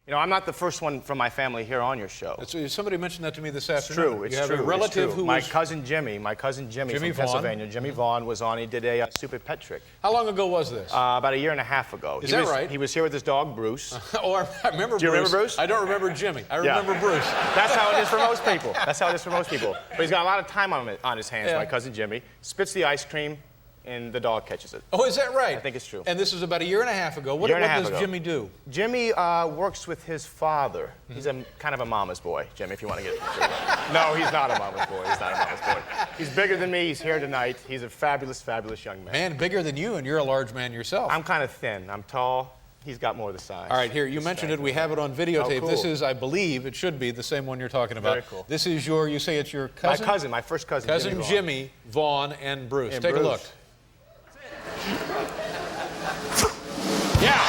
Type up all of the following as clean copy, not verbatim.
You know, I'm not the first one from my family here on your show. Somebody mentioned that to me this afternoon. It's true. It's you have true. a relative it's true. who my was... cousin Jimmy from Pennsylvania. Jimmy Vaughn was on. He did a stupid pet trick. How long ago was this? About a year and a half ago. Is that right? He was here with his dog, Bruce. Oh, I remember Bruce. Do you remember Bruce? I don't remember Jimmy. I remember Bruce. That's how it is for most people. That's how it is for most people. But he's got a lot of time on his hands, my cousin Jimmy. Spits the ice cream, and the dog catches it. Oh, is that right? I think it's true. And this was about a year and a half ago. What does Jimmy do? Jimmy works with his father. He's kind of a mama's boy, Jimmy, if you want to get it. No, he's not a mama's boy. He's not a mama's boy. He's bigger than me. He's here tonight. He's a fabulous, fabulous young man. Man, bigger than you, and you're a large man yourself. I'm kind of thin. I'm tall. He's got more of the size. All right, here, you mentioned it. We have it on videotape. Oh, cool. This is, I believe, it should be the same one you're talking about. Very cool. This is you say it's your cousin? My first cousin, Cousin Jimmy, Vaughn, and Bruce. Take a look. Yeah.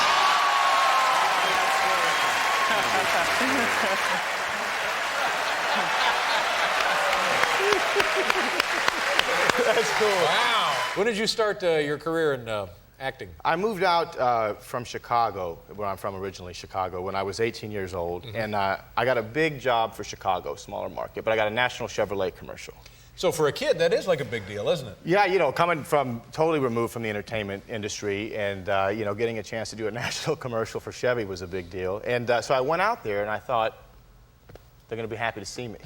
That's cool. Wow. When did you start your career in acting? I moved out from Chicago, where I'm from originally, Chicago, when I was 18 years old. And I got a big job for Chicago, smaller market, but I got a national Chevrolet commercial. So for a kid, that is like a big deal, isn't it? Yeah, you know, coming from totally removed from the entertainment industry and, you know, getting a chance to do a national commercial for Chevy was a big deal. And so I went out there and I thought, they're going to be happy to see me.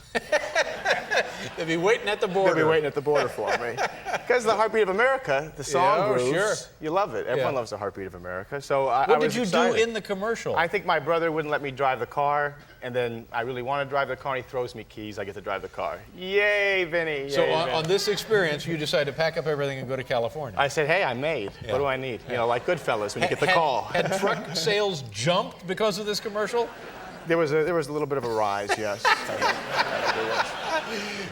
They'll be waiting at the border. They'll be waiting at the border for me. Because the Heartbeat of America, the song grooves, sure. You love it. Everyone loves the Heartbeat of America. So what did you do in the commercial? I think my brother wouldn't let me drive the car, and then I really want to drive the car, and he throws me keys. I get to drive the car. Yay, Vinny. Yay, so Vinny. On this experience, you decided to pack up everything and go to California. I said, hey, I'm made. What do I need? You know, like Goodfellas when you get the call. Had truck sales jumped because of this commercial? There was a little bit of a rise, yes.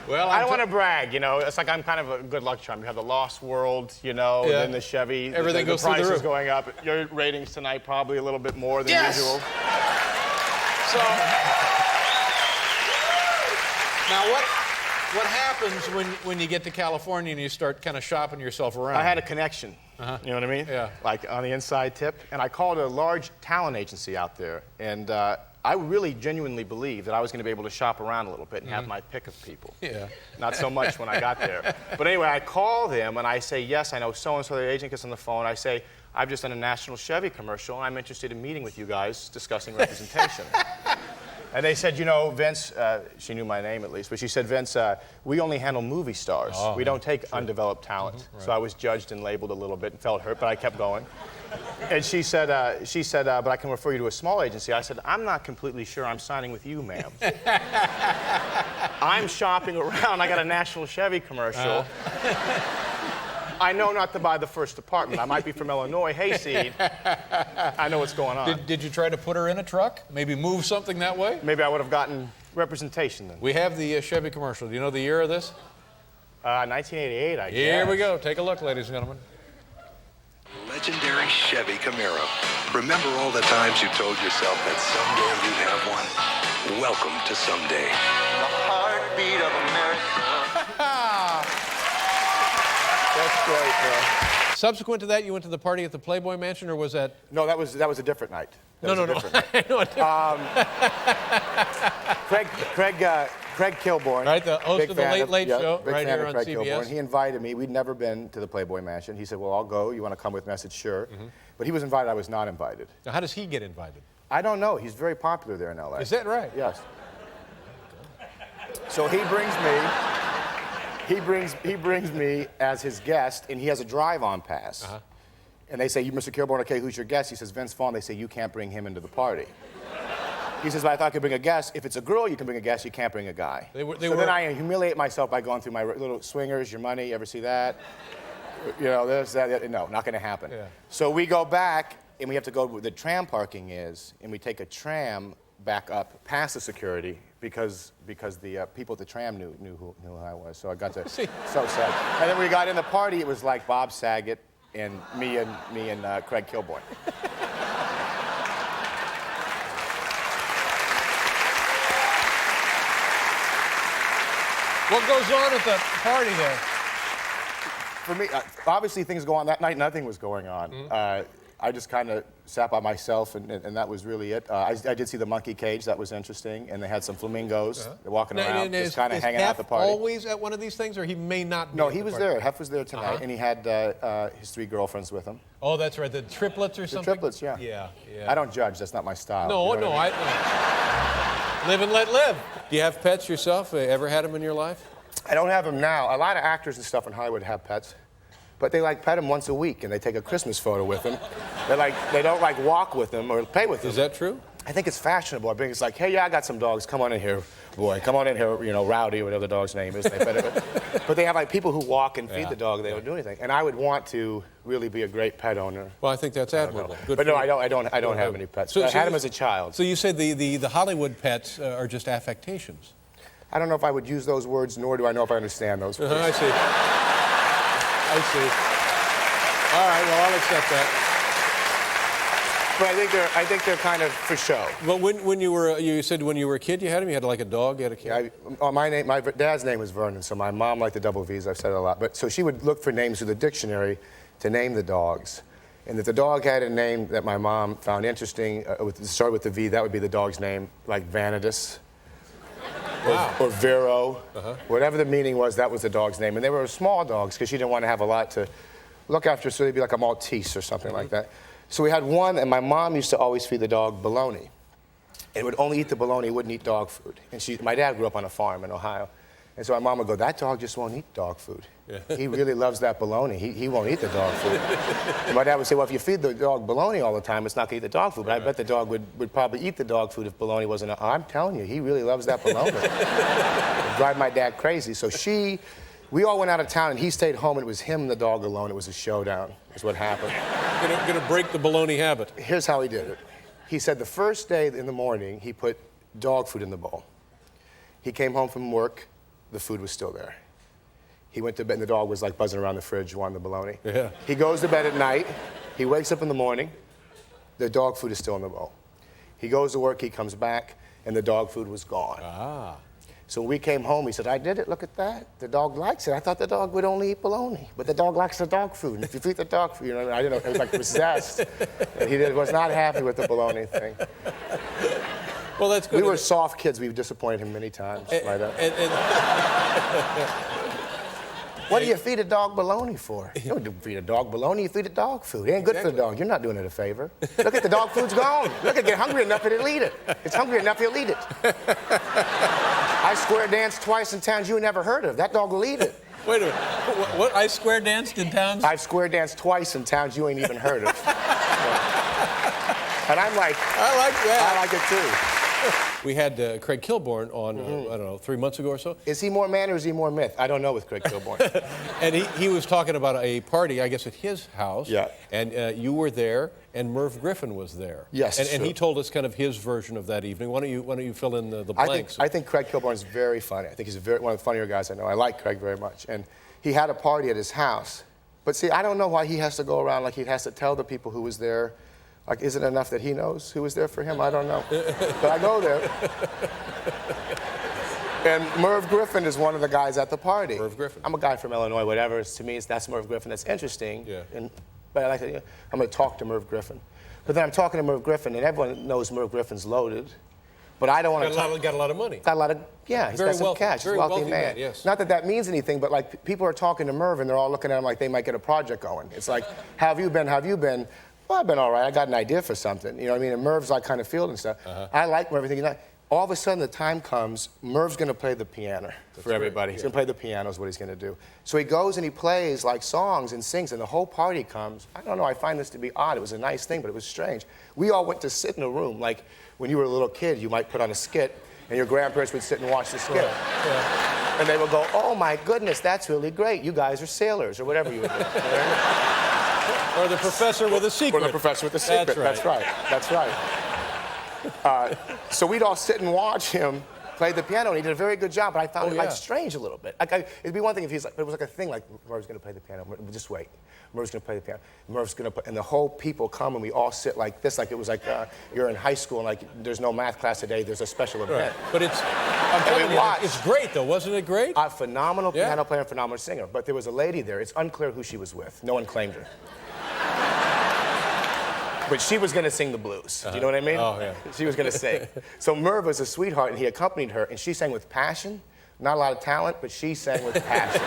Well, I don't want to brag, you know. It's like I'm kind of a good luck charm. You have the Lost World, you know, and then the Chevy. Everything goes through the roof. The price is going up. Your ratings tonight probably a little bit more than usual. So now what happens when you get to California and you start kind of shopping yourself around? I had a connection. You know what I mean? Yeah. Like on the inside tip, and I called a large talent agency out there, and I really genuinely believed that I was going to be able to shop around a little bit and have my pick of people. Yeah. Not so much when I got there. But anyway, I call them and I say, yes, I know so-and-so, the agent gets on the phone. I say, I've just done a national Chevy commercial and I'm interested in meeting with you guys discussing representation. And they said, you know, Vince, she knew my name at least, but she said, Vince, we only handle movie stars. We don't take undeveloped talent. Right. So I was judged and labeled a little bit and felt hurt, but I kept going. And she said, but I can refer you to a small agency. I said, I'm not completely sure I'm signing with you, ma'am. I'm shopping around. I got a national Chevy commercial. I know not to buy the first apartment. I might be from Illinois, hayseed. I know what's going on. Did you try to put her in a truck? Maybe move something that way? Maybe I would have gotten representation then. We have the Chevy commercial. Do you know the year of this? 1988, I guess. Here we go. Take a look, ladies and gentlemen. Legendary Chevy Camaro. Remember all the times you told yourself that someday you'd have one? Welcome to someday. The heartbeat of America. That's great, bro. Subsequent to that, you went to the party at the Playboy Mansion, or was that? No, that was a different night. No. Craig Kilborn. Right, the host of the Late Late Show, big right fan here of on Craig CBS. Kilborn. He invited me. We'd never been to the Playboy Mansion. He said, well, I'll go. You want to come with me? I said, sure. But he was invited. I was not invited. Now, how does he get invited? I don't know. He's very popular there in L.A. Is that right? Yes. So he brings me as his guest, and he has a drive-on pass. And they say, you, Mr. Kilborn, okay, who's your guest? He says, Vince Vaughn. They say, you can't bring him into the party. He says, but I thought I could bring a guest. If it's a girl, you can bring a guest. You can't bring a guy. Then I humiliate myself by going through my little swingers, your money, ever see that? You know, this, that. No, not going to happen. Yeah. So we go back, and we have to go where the tram parking is, and we take a tram back up past the security because the people at the tram knew who I was. So I got to, so sad. And then we got in the party, it was like Bob Saget and me and Craig Kilborn. What goes on at the party there? For me, obviously things go on. That night, nothing was going on. I just kind of sat by myself, and that was really it. I did see the monkey cage. That was interesting. And they had some flamingos walking around, just kind of hanging out at the party. Always at one of these things, or he may not be? No, he was there. Hef was there tonight, and he had his 3 girlfriends with him. Oh, that's right. The triplets or something? The triplets, yeah. Yeah. I don't judge. That's not my style. No, you know what I mean? live and let live. Do you have pets yourself? Ever had them in your life? I don't have them now. A lot of actors and stuff in Hollywood have pets. But they like pet them once a week, and they take a Christmas photo with them. They don't like walk with them or play with them. Is that true? I think it's fashionable. I think it's like, hey, yeah, I got some dogs. Come on in here, boy. Come on in here, you know, Rowdy or whatever the dog's name is. They pet it. But they have like people who walk and feed the dog. They don't do anything. And I would want to really be a great pet owner. Well, I think that's admirable. But no, I don't have any pets. I had them as a child. So you said the Hollywood pets are just affectations. I don't know if I would use those words, nor do I know if I understand those words. I see. I see. All right, well, I'll accept that. But I think they're kind of for show. Well, you said when you were a kid you had them? You had like a dog, you had a kid? Yeah, my dad's name was Vernon, so my mom liked the double V's. I've said it a lot. But so she would look for names through the dictionary to name the dogs. And if the dog had a name that my mom found interesting, started with the V, that would be the dog's name, like Vanidus. Or Vero. Whatever the meaning was, that was the dog's name. And they were small dogs because she didn't want to have a lot to look after, so they'd be like a Maltese or something like that. So we had one, and my mom used to always feed the dog bologna. And it would only eat the bologna, wouldn't eat dog food. And my dad grew up on a farm in Ohio. And so my mom would go, that dog just won't eat dog food. He really loves that bologna. He won't eat the dog food. And my dad would say, well, if you feed the dog bologna all the time, it's not going to eat the dog food. But I bet the dog would probably eat the dog food if bologna wasn't. I'm telling you, he really loves that bologna. It would drive my dad crazy. So we all went out of town, and he stayed home, and it was him and the dog alone. It was a showdown, is what happened. Gonna break the bologna habit. Here's how he did it. He said the first day in the morning, he put dog food in the bowl. He came home from work, the food was still there. He went to bed, and the dog was like buzzing around the fridge wanting the bologna. Yeah. He goes to bed at night, he wakes up in the morning, the dog food is still in the bowl. He goes to work, he comes back, and the dog food was gone. So when we came home, he said, I did it, look at that. The dog likes it. I thought the dog would only eat bologna, but the dog likes the dog food. And if you feed the dog food, you know, I didn't know, it was like possessed. And he was not happy with the bologna thing. Well, that's good. We were soft kids. We've disappointed him many times. What do you feed a dog bologna for? You don't feed a dog bologna, you feed it dog food. It ain't good for the dog. You're not doing it a favor. Look at the dog food's gone. Look, it get hungry enough, it'll eat it. It's hungry enough, he'll eat it. I square danced twice in towns you never heard of. That dog will eat it. Wait a minute. What? I square danced in towns? I've square danced twice in towns you ain't even heard of. And I'm like, I like that. I like it too. We had Craig Kilborn on, I don't know, 3 months ago or so. Is he more man or is he more myth? I don't know with Craig Kilborn. And he was talking about a party, I guess, at his house. Yeah. And you were there, and Merv Griffin was there. Yes. And he told us kind of his version of that evening. Why don't you fill in the blanks? I think Craig Kilborn is very funny. I think he's one of the funnier guys I know. I like Craig very much. And he had a party at his house. But see, I don't know why he has to go around like he has to tell the people who was there. Like, is it enough that he knows who was there for him? I don't know. But I go there. And Merv Griffin is one of the guys at the party. Merv Griffin. I'm a guy from Illinois, whatever. To me, that's Merv Griffin. That's interesting. Yeah. But I like to, I'm going to talk to Merv Griffin. But then I'm talking to Merv Griffin, and everyone knows Merv Griffin's loaded. But I don't want to Got a lot of money. Got a lot of, yeah, he's got some cash. He's a wealthy man. Yes. Not that that means anything, but like people are talking to Merv, and they're all looking at him like they might get a project going. It's like, how have you been? How have you been? Well, I've been all right. I got an idea for something. You know what I mean? And Merv's like kind of fielding stuff. I like Merv. All of a sudden, the time comes, Merv's going to play the piano for everybody. He's going to play the piano is what he's going to do. So he goes and he plays like songs and sings, and the whole party comes. I don't know. I find this to be odd. It was a nice thing, but it was strange. We all went to sit in a room. Like when you were a little kid, you might put on a skit, and your grandparents would sit and watch the skit. Yeah. And they would go, oh, my goodness, that's really great. You guys are sailors, or whatever you would do. Or the professor with a secret. Or the professor with a secret. That's right. That's right. So we'd all sit and watch him play the piano, and he did a very good job, but I found it like strange a little bit. Like it'd be one thing if he's like, but it was like a thing like, Merv's going to play the piano. Just wait. Merv's going to play the piano. Merv's going to play, and the whole people come, and we all sit like this, like it was like you're in high school, and like there's no math class today, there's a special event. But I'm telling you, it's great though, wasn't it great? A phenomenal piano player, phenomenal singer, but there was a lady there. It's unclear who she was with. No one claimed her. But she was gonna sing the blues. Do you know what I mean? Oh, yeah. She was gonna sing. So Merv was a sweetheart, and he accompanied her, and she sang with passion. Not a lot of talent, but she sang with passion.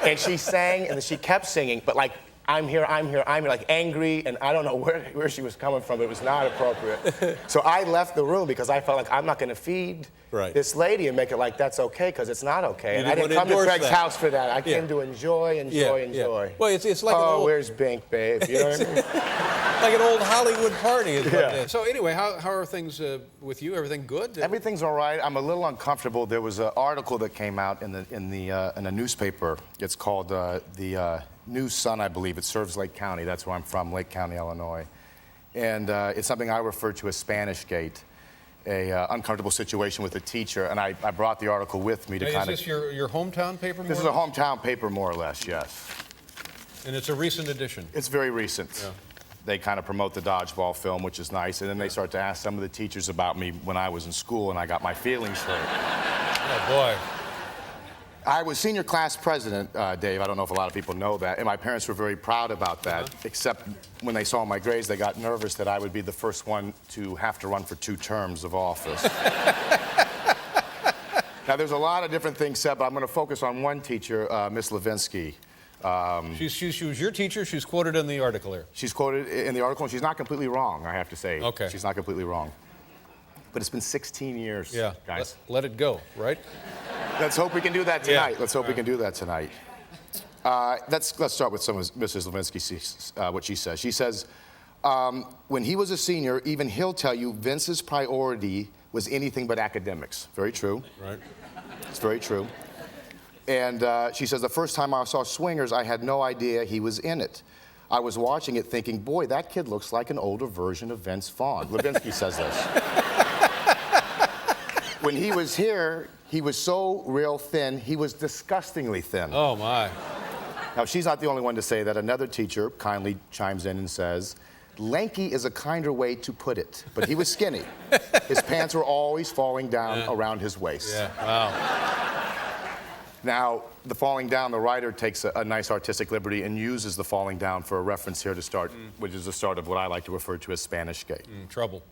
And she sang, and then she kept singing, but like, I'm here, like angry, and I don't know where she was coming from, but it was not appropriate. So I left the room because I felt like I'm not gonna feed this lady and make it like that's okay, because it's not okay. And I didn't come to Craig's house for that. I came to enjoy. Well, it's like oh, where's Bink, babe? You know what I mean? Like an old Hollywood party is what it is. So anyway, how are things with you? Everything good? Everything's all right. I'm a little uncomfortable. There was an article that came out in a newspaper. It's called the News Sun, I believe. It serves Lake County. That's where I'm from, Lake County, Illinois. And it's something I refer to as Spanish Gate, a uncomfortable situation with a teacher. And I brought the article with me to kind of... Is this your hometown paper? This is a hometown paper, more or less, yes. And it's a recent edition? It's very recent. Yeah. They kind of promote the dodgeball film, which is nice. And then they start to ask some of the teachers about me when I was in school, and I got my feelings hurt. Oh, boy. I was senior class president, Dave. I don't know if a lot of people know that. And my parents were very proud about that, except when they saw my grades, they got nervous that I would be the first one to have to run for 2 terms of office. Now, there's a lot of different things said, but I'm going to focus on one teacher, Miss Levinsky. She was your teacher. She's quoted in the article here. She's quoted in the article, and she's not completely wrong, I have to say. Okay. She's not completely wrong. But it's been 16 years, guys. Let it go, right? Let's hope we can do that tonight. Let's hope we can do that tonight. Let's start with some of Mrs. Levinsky, what she says. She says, when he was a senior, even he'll tell you Vince's priority was anything but academics. Very true. Right. It's very true. And she says, the first time I saw Swingers, I had no idea he was in it. I was watching it thinking, boy, that kid looks like an older version of Vince Vaughn. Levinsky says this. When he was here, he was so real thin, he was disgustingly thin. Oh, my. Now, she's not the only one to say that. Another teacher kindly chimes in and says, lanky is a kinder way to put it, but he was skinny. His pants were always falling down around his waist. Yeah, wow. Now, the falling down, the writer takes a nice artistic liberty and uses the falling down for a reference here to start, which is the start of what I like to refer to as Spanish Gate. Trouble.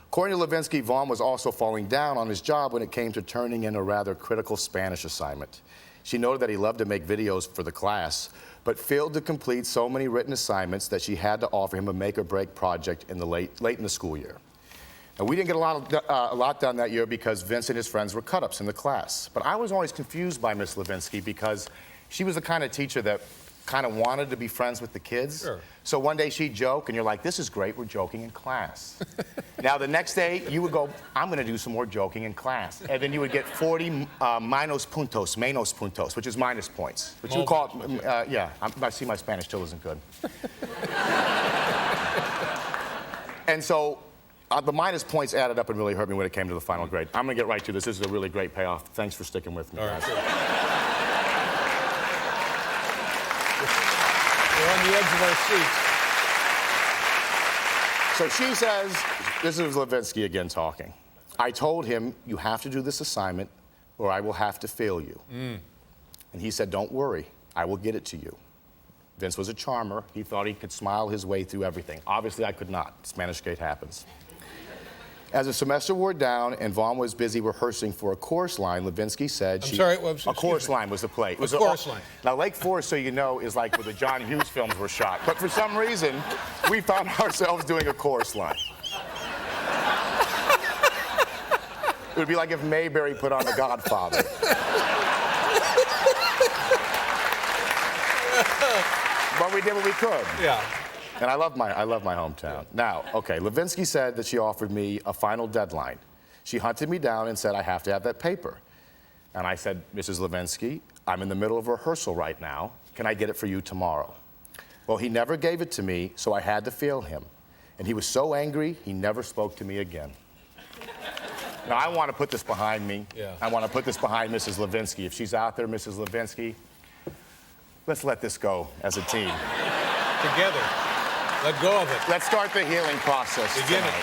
According to Levinsky, Vaughn was also falling down on his job when it came to turning in a rather critical Spanish assignment. She noted that he loved to make videos for the class, but failed to complete so many written assignments that she had to offer him a make-or-break project in the late in the school year. Now, we didn't get a lot done that year because Vince and his friends were cut-ups in the class. But I was always confused by Miss Levinsky because she was the kind of teacher that kind of wanted to be friends with the kids. Sure. So one day she'd joke, and you're like, this is great, we're joking in class. Now, the next day, you would go, I'm going to do some more joking in class. And then you would get 40 menos puntos, which is minus points. Which you call it, I see my Spanish still isn't good. And so, the minus points added up and really hurt me when it came to the final grade. I'm going to get right to this. This is a really great payoff. Thanks for sticking with me, guys. We're on the edge of our seats. So she says, this is Levinsky again talking. I told him, you have to do this assignment or I will have to fail you. And he said, don't worry, I will get it to you. Vince was a charmer. He thought he could smile his way through everything. Obviously, I could not. Spanish Gate happens. As the semester wore down and Vaughn was busy rehearsing for a chorus line, Levinsky said a chorus line was the play. It was a chorus line. Now, Lake Forest, so you know, is like where the John Hughes films were shot. But for some reason, we found ourselves doing a chorus line. It would be like if Mayberry put on The Godfather. But we did what we could. Yeah. And I love my hometown. Now, okay, Levinsky said that she offered me a final deadline. She hunted me down and said, I have to have that paper. And I said, Mrs. Levinsky, I'm in the middle of rehearsal right now. Can I get it for you tomorrow? Well, he never gave it to me, so I had to fail him. And he was so angry, he never spoke to me again. Now, I want to put this behind me. Yeah. I want to put this behind Mrs. Levinsky. If she's out there, Mrs. Levinsky, let's let this go as a team. Together. Let go of it. Let's start the healing process. Begin it.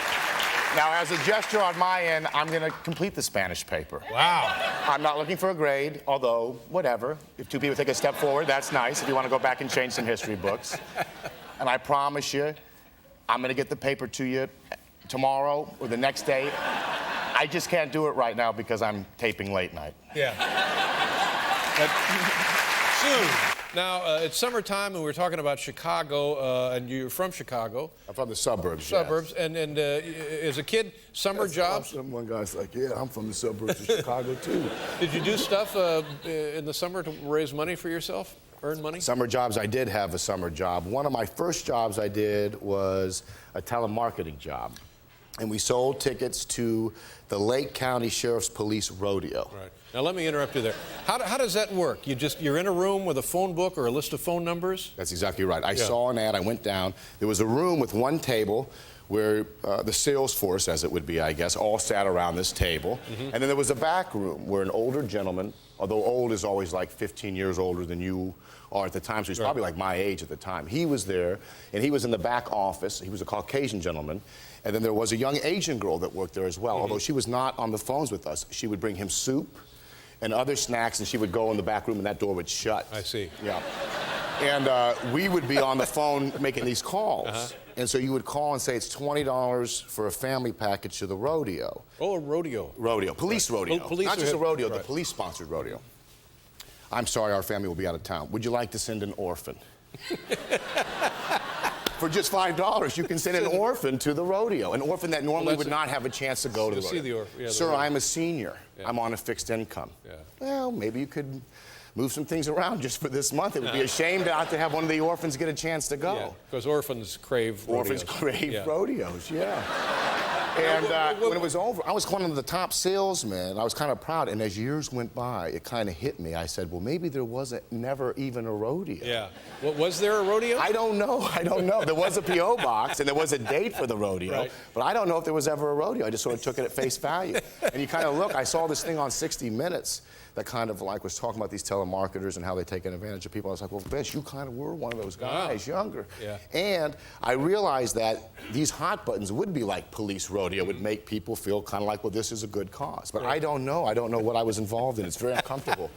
Now, as a gesture on my end, I'm going to complete the Spanish paper. Wow. I'm not looking for a grade, although, whatever. If 2 people take a step forward, that's nice if you want to go back and change some history books. And I promise you, I'm gonna get the paper to you tomorrow or the next day. I just can't do it right now because I'm taping late night. Yeah. But soon. Now, it's summertime, and we're talking about Chicago, and you're from Chicago. I'm from the suburbs. Suburbs, yes. and as a kid, summer jobs? Awesome. One guy's like, yeah, I'm from the suburbs of Chicago, too. Did you do stuff in the summer to raise money for yourself? Earn money? Summer jobs, I did have a summer job. One of my first jobs I did was a telemarketing job. And we sold tickets to the Lake County Sheriff's Police Rodeo. Right. Now let me interrupt you there. How does that work? You're in a room with a phone book or a list of phone numbers? That's exactly right. I saw an ad, I went down. There was a room with one table where the sales force, as it would be, I guess, all sat around this table. And then there was a back room where an older gentleman, although old is always like 15 years older than you are at the time, so he's probably like my age at the time. He was there, and he was in the back office. He was a Caucasian gentleman. And then there was a young Asian girl that worked there as well. Although she was not on the phones with us, she would bring him soup and other snacks, and she would go in the back room, and that door would shut. I see. Yeah. And we would be on the phone making these calls. And so you would call and say it's $20 for a family package to the rodeo. Oh, a rodeo. Rodeo. Police rodeo. Oh, police not just a rodeo, right. The police-sponsored rodeo. I'm sorry, our family will be out of town. Would you like to send an orphan? For just $5, you can send an orphan to the rodeo. An orphan that normally would not have a chance to go to the rodeo. See the orphan. Yeah, Sir, I'm a senior. Yeah. I'm on a fixed income. Yeah. Well, maybe you could move some things around just for this month. It would be a shame not to have one of the orphans get a chance to go. Yeah, because orphans crave rodeos. Orphans crave rodeos, yeah. And when it was over, I was one of the top salesmen. I was kind of proud. And as years went by, it kind of hit me. I said, well, maybe there wasn't never even a rodeo. Yeah. Well, was there a rodeo? I don't know. I don't know. There was a P.O. box, and there was a date for the rodeo. Right. But I don't know if there was ever a rodeo. I just sort of took it at face value. And you kind of look. I saw this thing on 60 Minutes that kind of like was talking about these telemarketers and how they take advantage of people. I was like, well, Vince, you kind of were one of those guys, younger. Yeah. And I realized that these hot buttons would be like police rodeo, would make people feel kind of like, well, this is a good cause. But I don't know. I don't know what I was involved in. It's very uncomfortable.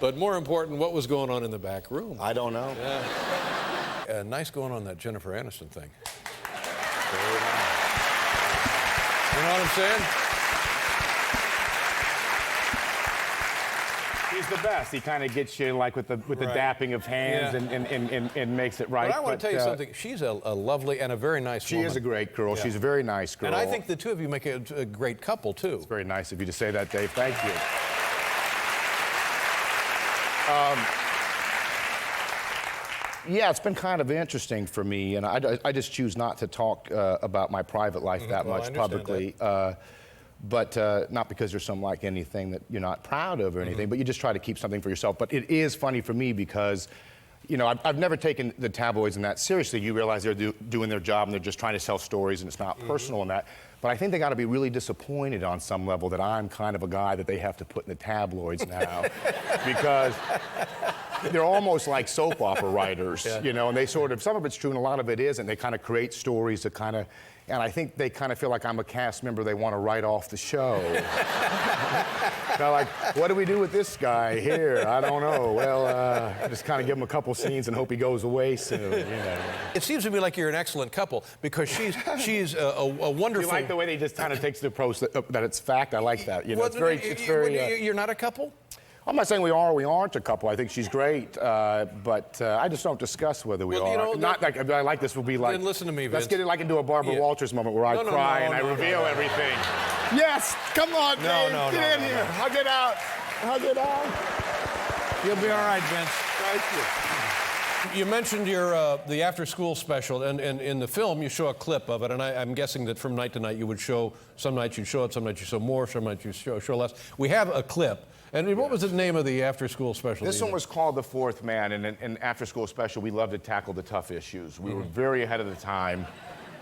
But more important, what was going on in the back room? I don't know. Yeah. Nice going on that Jennifer Aniston thing. Very nice. You know what I'm saying? He's the best. He kind of gets you like with the dapping of hands and makes it right. But I want to tell you something. She's a lovely and a very nice woman. She is a great girl. Yeah. She's a very nice girl. And I think the two of you make a great couple, too. It's very nice of you to say that, Dave. Thank you. Yeah, it's been kind of interesting for me, and I just choose not to talk about my private life that much publicly. But not because there's some like anything that you're not proud of or anything, but you just try to keep something for yourself. But it is funny for me because, you know, I've never taken the tabloids in that seriously. You realize they're doing their job and they're just trying to tell stories and it's not personal in that. But I think they got to be really disappointed on some level that I'm kind of a guy that they have to put in the tabloids now because they're almost like soap opera writers, you know, and they sort of, some of it's true and a lot of it isn't. They kind of create stories that kind of, and I think they kind of feel like I'm a cast member they want to write off the show. They're like, what do we do with this guy here? I don't know. Well, just kind of give him a couple scenes and hope he goes away soon, you know. It seems to me like you're an excellent couple because she's a wonderful... You like the way they just kind of takes the approach that it's fact? I like that. You know, well, it's very... You're not a couple? I'm not saying we are or we aren't a couple. I think she's great, but I just don't discuss whether we are. You know, not like I like this will be like. Then listen to me, Vince. Let's get it like into a Barbara Walters moment where I cry and I reveal everything. Yes, come on, Dave. Get in here. Hug it out. Hug it out. You'll be all right, Vince. Thank you. You mentioned your the after-school special, and in the film you show a clip of it, and I'm guessing that from night to night you would show. Some nights you'd show it, some nights you show more, some nights you show less. We have a clip. And what was the name of the after-school special? This one was called The Fourth Man, and in after-school special, we love to tackle the tough issues. We were very ahead of the time.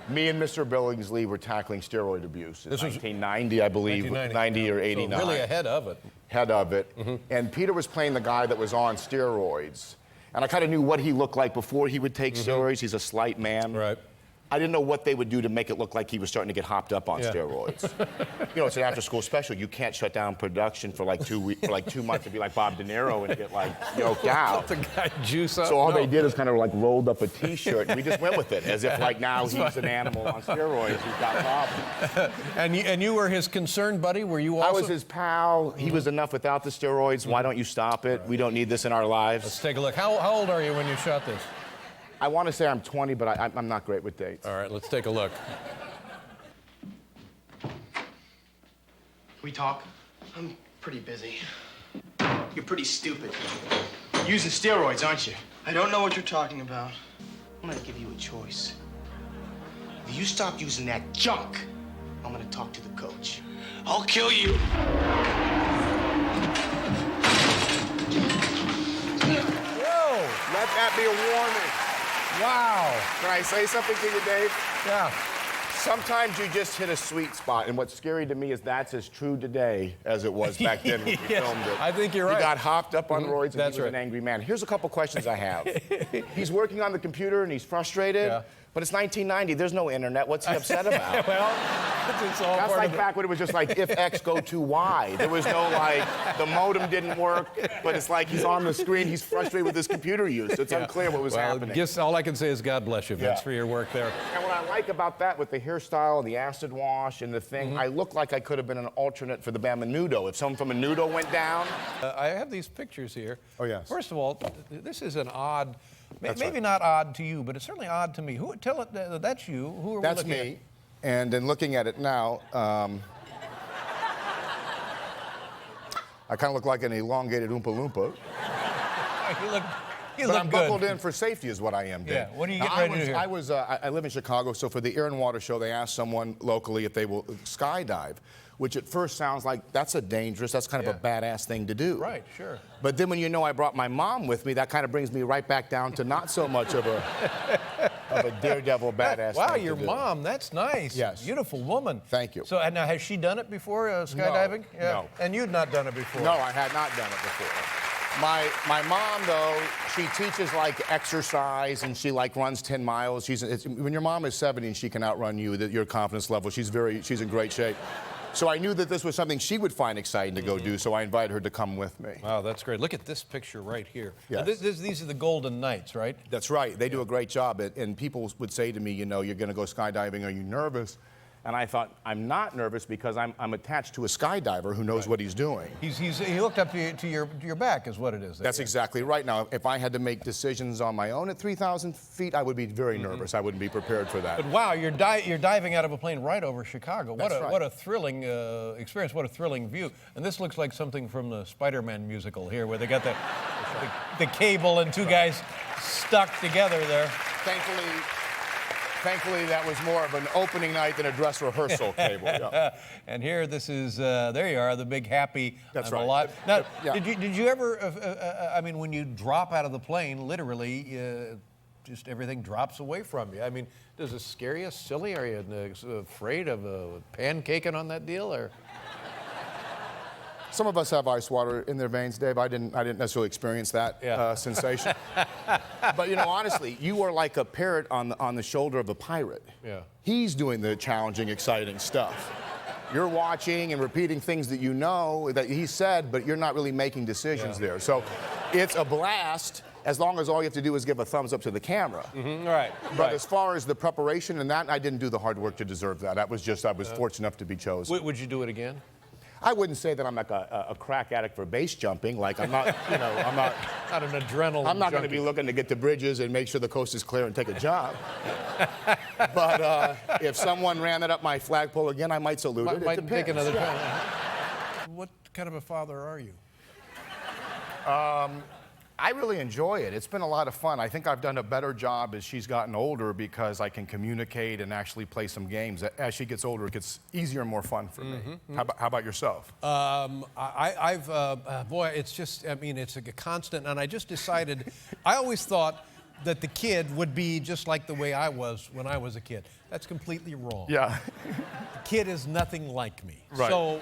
Me and Mr. Billingsley were tackling steroid abuse in 1990, I believe, 90 or 89. So really ahead of it. Ahead of it. And Peter was playing the guy that was on steroids. And I kind of knew what he looked like before he would take steroids. He's a slight man. Right. I didn't know what they would do to make it look like he was starting to get hopped up on steroids. You know, it's an after-school special. You can't shut down production for like 2 weeks, for like 2 months, and be like Bob De Niro and get like yoked out. Let the guy juice up. So all they did is kind of like rolled up a T-shirt, and we just went with it, as if like now he's an animal on steroids. He's got problems. And you were his concerned buddy. Were you also? I was his pal. He was enough without the steroids. Why don't you stop it? We don't need this in our lives. Let's take a look. How old are you when you shot this? I want to say I'm 20, but I'm not great with dates. All right, let's take a look. We talk? I'm pretty busy. You're pretty stupid. Using steroids, aren't you? I don't know what you're talking about. I'm gonna give you a choice. If you stop using that junk, I'm gonna talk to the coach. I'll kill you. Whoa! Let that be a warning. Wow! Can I say something to you, Dave? Yeah. Sometimes you just hit a sweet spot, and what's scary to me is that's as true today as it was back then when we filmed it. I think you're right. He got hopped up on roids, and That's he was right. an angry man. Here's a couple questions I have. He's working on the computer, and he's frustrated, Yeah. but it's 1990. There's no internet. What's he upset about? Well, it's all That's part like of back when it was just like, if X go to Y. There was no like, the modem didn't work, but it's like he's on the screen, he's frustrated with his computer use. It's unclear what was happening. Guess all I can say is God bless you, Vince, for your work there. And what I like about that with the hairstyle, the acid wash, and the thing, I look like I could have been an alternate for the band Menudo. If someone from Menudo went down. I have these pictures here. Oh, yes. First of all, this is an odd, That's maybe right. not odd to you, but it's certainly odd to me. Who? Tell it that's you. Who are That's we looking me. And in looking at it now, I kind of look like an elongated Oompa Loompa. at? You But look I'm good. buckled in for safety is what I am, Dave. Yeah, what are you Now, getting ready to do here? I live in Chicago, so for the Air and Water Show, they asked someone locally if they will skydive, which at first sounds like that's that's kind of a badass thing to do. Right, sure. But then when you know I brought my mom with me, that kind of brings me right back down to not so much of a daredevil badass Wow, thing your to do. mom, that's nice. Yes. Beautiful woman. Thank you. So, and now, has she done it before, skydiving? No. And you'd not done it before? No, I had not done it before. My mom, though, she teaches like exercise and she like runs 10 miles. When your mom is 70 and she can outrun you, your confidence level, she's in great shape. So I knew that this was something she would find exciting to go do, so I invited her to come with me. Wow, that's great. Look at this picture right here. Yes. Now, these are the Golden Knights, right? That's right. They do a great job. And people would say to me, you know, you're going to go skydiving. Are you nervous? And I thought, I'm not nervous because I'm attached to a skydiver who knows what he's doing. He hooked up to your back, is what it is. That's exactly right. Now, if I had to make decisions on my own at 3,000 feet, I would be very nervous. I wouldn't be prepared for that. But wow, you're diving out of a plane right over Chicago. That's right. What a thrilling experience. What a thrilling view. And this looks like something from the Spider-Man musical here, where they got the cable and two guys stuck together there. Thankfully, that was more of an opening night than a dress rehearsal cable. Yeah. And here, this is, there you are, the big happy. That's I'm right. alive. Now, Yeah. did you ever, I mean, when you drop out of the plane, literally, just everything drops away from you. I mean, does it scare you, silly? Are you afraid of pancaking on that deal, or? Some of us have ice water in their veins, Dave. I didn't necessarily experience that sensation. But you know, honestly, you are like a parrot on the shoulder of a pirate. Yeah. He's doing the challenging, exciting stuff. You're watching and repeating things that you know that he said, but you're not really making decisions there. So it's a blast as long as all you have to do is give a thumbs up to the camera. Right. But as far as the preparation and that, I didn't do the hard work to deserve that. That was just, I was fortunate enough to be chosen. Would you do it again? I wouldn't say that I'm like a crack addict for base jumping. Like I'm not, you know, I'm not. Not an adrenaline. I'm not going to junkie. be looking to get to bridges and make sure the coast is clear and take a jump. But if someone ran it up my flagpole again, I might salute it. It Might depends. take another time. What kind of a father are you? I really enjoy it. It's been a lot of fun. I think I've done a better job as she's gotten older because I can communicate and actually play some games. As she gets older, it gets easier and more fun for me. How about yourself? Boy, it's just, I mean, it's a constant, and I just decided, I always thought that the kid would be just like the way I was when I was a kid. That's completely wrong. Yeah. The kid is nothing like me. Right. So,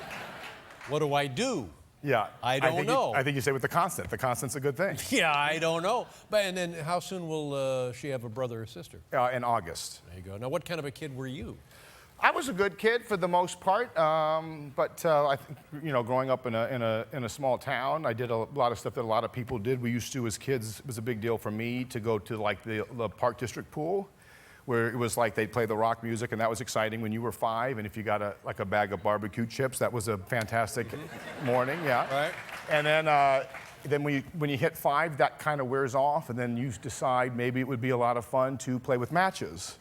what do I do? Yeah. I don't know. I think you say with the constant. The constant's a good thing. Yeah, I don't know. But and then how soon will she have a brother or sister? In August. There you go. Now, what kind of a kid were you? I was a good kid for the most part, but I think, you know, growing up in a small town, I did a lot of stuff that a lot of people did. We used to, as kids, it was a big deal for me to go to like the Park District pool, where it was like they'd play the rock music, and that was exciting when you were 5. And if you got a bag of barbecue chips, that was a fantastic morning. Yeah. Right. And then when you hit 5, that kind of wears off, and then you decide maybe it would be a lot of fun to play with matches.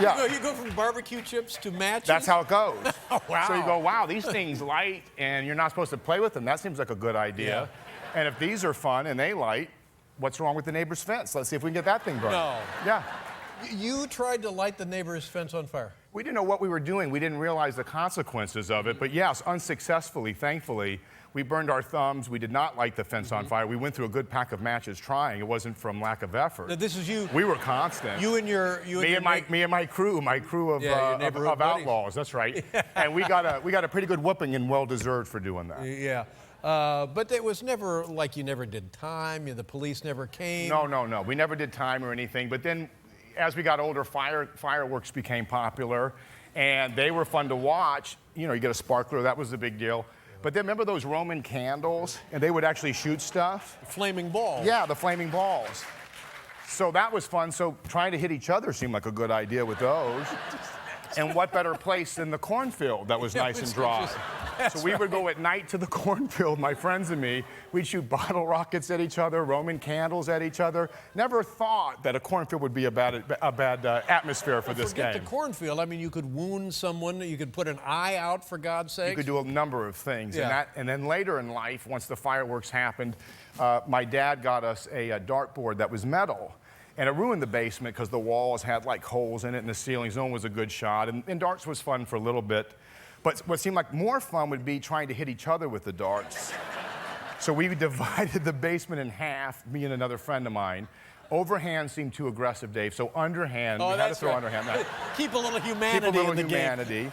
Yeah. You go from barbecue chips to matches? That's how it goes. Oh, wow. So you go, wow, these things light, and you're not supposed to play with them. That seems like a good idea. Yeah. And if these are fun and they light, what's wrong with the neighbor's fence? Let's see if we can get that thing burned. No. Yeah. You tried to light the neighbor's fence on fire. We didn't know what we were doing. We didn't realize the consequences of it. But yes, unsuccessfully, thankfully, we burned our thumbs. We did not light the fence on fire. We went through a good pack of matches trying. It wasn't from lack of effort. Now, this is you. We were constant. You and my crew of outlaws. That's right. And we got a pretty good whooping, and well deserved for doing that. Yeah. But it was never like you never did time. The police never came. No. We never did time or anything. But then, as we got older, fireworks became popular, and they were fun to watch. You know, you get a sparkler. That was a big deal. But then remember those Roman candles? And they would actually shoot stuff? Flaming balls. Yeah, the flaming balls. So that was fun. So trying to hit each other seemed like a good idea with those. And what better place than the cornfield that was nice and dry? So we would go at night to the cornfield, my friends and me. We'd shoot bottle rockets at each other, Roman candles at each other. Never thought that a cornfield would be a bad atmosphere for this game. Forget the cornfield. I mean, you could wound someone. You could put an eye out, for God's sake. You could do a number of things. Yeah. And then later in life, once the fireworks happened, my dad got us a dartboard that was metal. And it ruined the basement because the walls had like holes in it and the ceilings. No one was a good shot. And darts was fun for a little bit. But what seemed like more fun would be trying to hit each other with the darts. So we divided the basement in half, me and another friend of mine. Overhand seemed too aggressive, Dave. So underhand, we had to throw underhand. Keep a little humanity Keep a little in the humanity.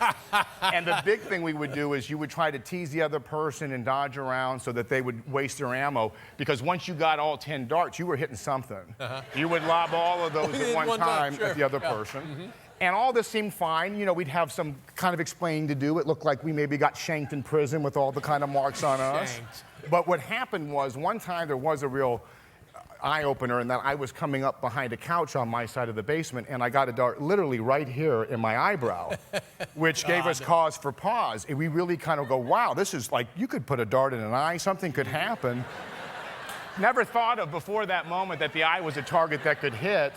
And the big thing we would do is you would try to tease the other person and dodge around so that they would waste their ammo. Because once you got all 10 darts, you were hitting something. You would lob all of those at one time sure. at the other person. And all this seemed fine. You know, we'd have some kind of explaining to do. It looked like we maybe got shanked in prison with all the kind of marks on us. Shanked. But what happened was one time there was a real eye-opener in that I was coming up behind a couch on my side of the basement, and I got a dart literally right here in my eyebrow, which gave us cause for pause. And we really kind of go, wow, this is like, you could put a dart in an eye, something could happen. Never thought of before that moment that the eye was a target that could hit.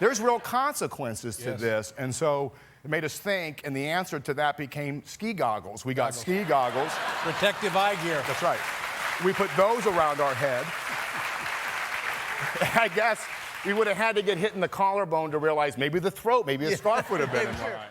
There's real consequences to this, and so it made us think, and the answer to that became ski goggles. We got ski goggles. Protective eye gear. That's right. We put those around our head. I guess we would have had to get hit in the collarbone to realize maybe the throat, maybe a scarf would have been in line.